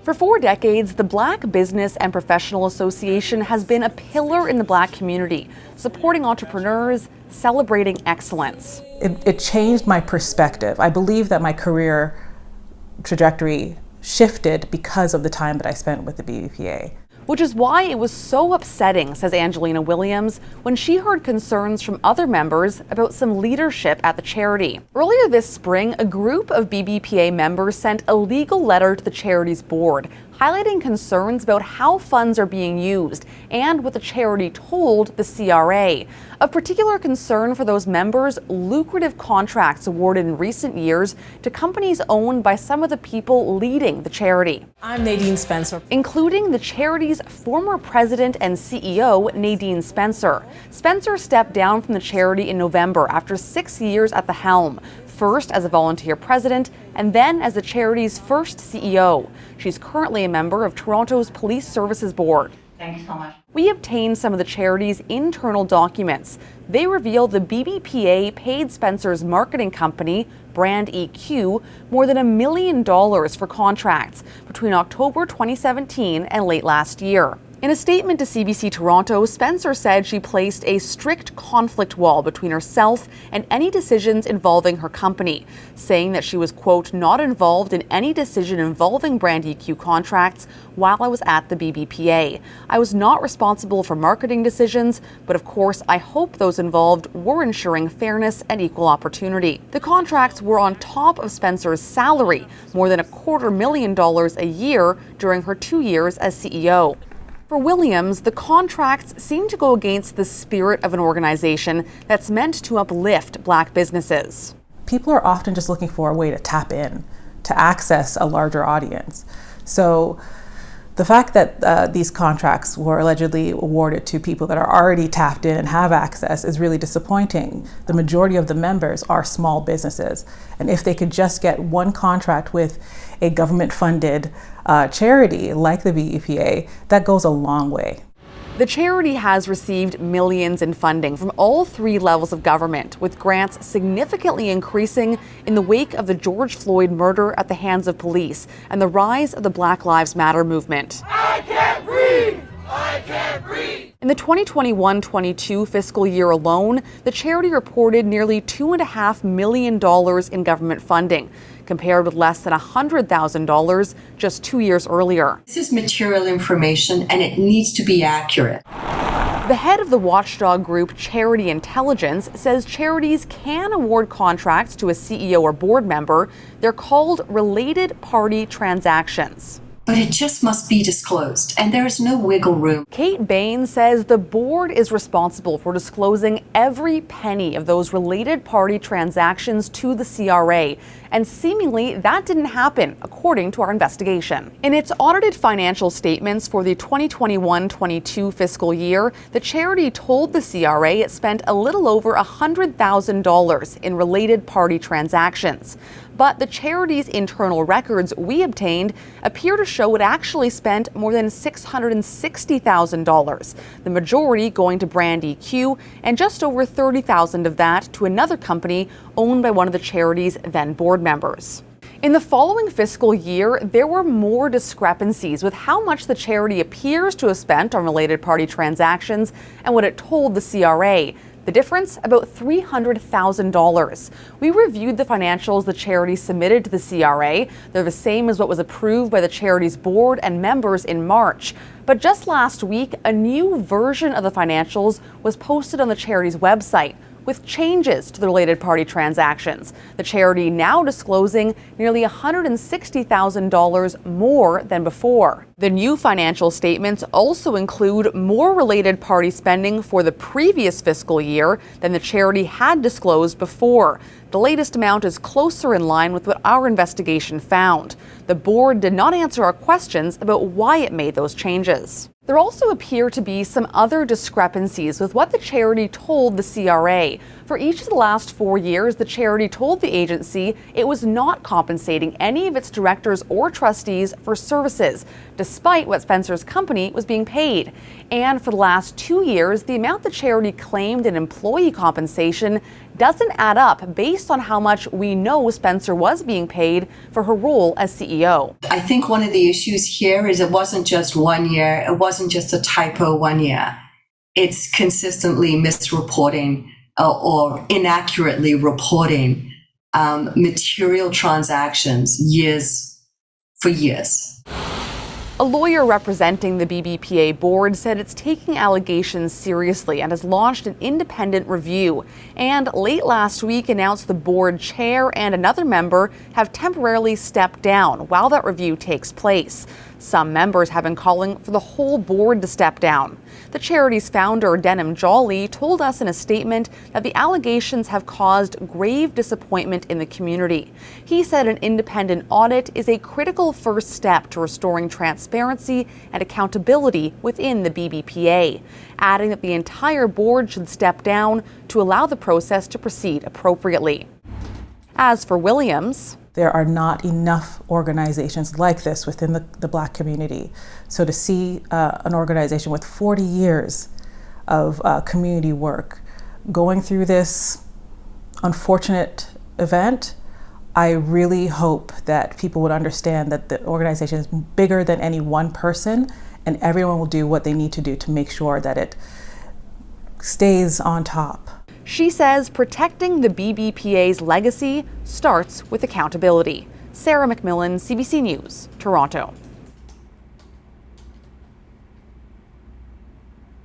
For 4 decades, the Black Business and Professional Association has been a pillar in the Black community, supporting entrepreneurs, celebrating excellence. It changed my perspective. I believe that my career trajectory shifted because of the time that I spent with the BBPA. Which is why it was so upsetting, says Angelina Williams, when she heard concerns from other members about some leadership at the charity. Earlier this spring, a group of BBPA members sent a legal letter to the charity's board, highlighting concerns about how funds are being used and what the charity told the CRA. Of particular concern for those members, lucrative contracts awarded in recent years to companies owned by some of the people leading the charity. I'm Nadine Spencer. Including the charity's former president and CEO, Nadine Spencer. Spencer stepped down from the charity in November after 6 years at the helm, first as a volunteer president and then as the charity's first CEO. She's currently a member of Toronto's Police Services Board. Thank you so much. We obtained some of the charity's internal documents. They reveal the BBPA paid Spencer's marketing company, Brand EQ, more than $1 million for contracts between October 2017 and late last year. In a statement to CBC Toronto, Spencer said she placed a strict conflict wall between herself and any decisions involving her company, saying that she was, quote, not involved in any decision involving Brand EQ contracts while I was at the BBPA. I was not responsible for marketing decisions, but of course I hope those involved were ensuring fairness and equal opportunity. The contracts were on top of Spencer's salary, more than $250,000 a year during her 2 years as CEO. For Williams, the contracts seem to go against the spirit of an organization that's meant to uplift Black businesses. People are often just looking for a way to tap in, to access a larger audience. So the fact that these contracts were allegedly awarded to people that are already tapped in and have access is really disappointing. The majority of the members are small businesses. And if they could just get one contract with a government-funded charity like the BEPA, that goes a long way. The charity has received millions in funding from all 3 levels of government, with grants significantly increasing in the wake of the George Floyd murder at the hands of police and the rise of the Black Lives Matter movement. I can't breathe! I can't breathe! In the 2021-22 fiscal year alone, the charity reported nearly $2.5 million in government funding, compared with less than $100,000 just 2 years earlier. This is material information and it needs to be accurate. The head of the watchdog group Charity Intelligence says charities can award contracts to a CEO or board member. They're called related party transactions. But it just must be disclosed, and there is no wiggle room. Kate Bain says the board is responsible for disclosing every penny of those related party transactions to the CRA, and seemingly that didn't happen, according to our investigation. In its audited financial statements for the 2021-22 fiscal year, the charity told the CRA it spent a little over $100,000 in related party transactions. But the charity's internal records we obtained appear to show it actually spent more than $660,000, the majority going to Brand EQ and just over $30,000 of that to another company owned by one of the charity's then board members. In the following fiscal year, there were more discrepancies with how much the charity appears to have spent on related party transactions and what it told the CRA. The difference, about $300,000. We reviewed the financials the charity submitted to the CRA. They're the same as what was approved by the charity's board and members in March. But just last week, a new version of the financials was posted on the charity's website, with changes to the related party transactions. The charity now disclosing nearly $160,000 more than before. The new financial statements also include more related party spending for the previous fiscal year than the charity had disclosed before. The latest amount is closer in line with what our investigation found. The board did not answer our questions about why it made those changes. There also appear to be some other discrepancies with what the charity told the CRA. For each of the last 4 years, the charity told the agency it was not compensating any of its directors or trustees for services, despite what Spencer's company was being paid. And for the last 2 years, the amount the charity claimed in employee compensation doesn't add up based on how much we know Spencer was being paid for her role as CEO. I think one of the issues here is it wasn't just 1 year, it wasn't just a typo 1 year. It's consistently misreporting or inaccurately reporting material transactions for years. A lawyer representing the BBPA board said it's taking allegations seriously and has launched an independent review. And late last week announced the board chair and another member have temporarily stepped down while that review takes place. Some members have been calling for the whole board to step down. The charity's founder, Denham Jolly, told us in a statement that the allegations have caused grave disappointment in the community. He said an independent audit is a critical first step to restoring transparency and accountability within the BBPA, adding that the entire board should step down to allow the process to proceed appropriately. As for Williams, there are not enough organizations like this within the Black community. So to see an organization with 40 years of community work going through this unfortunate event, I really hope that people would understand that the organization is bigger than any one person, and everyone will do what they need to do to make sure that it stays on top. She says protecting the BBPA's legacy starts with accountability. Sarah MacMillan, CBC News, Toronto.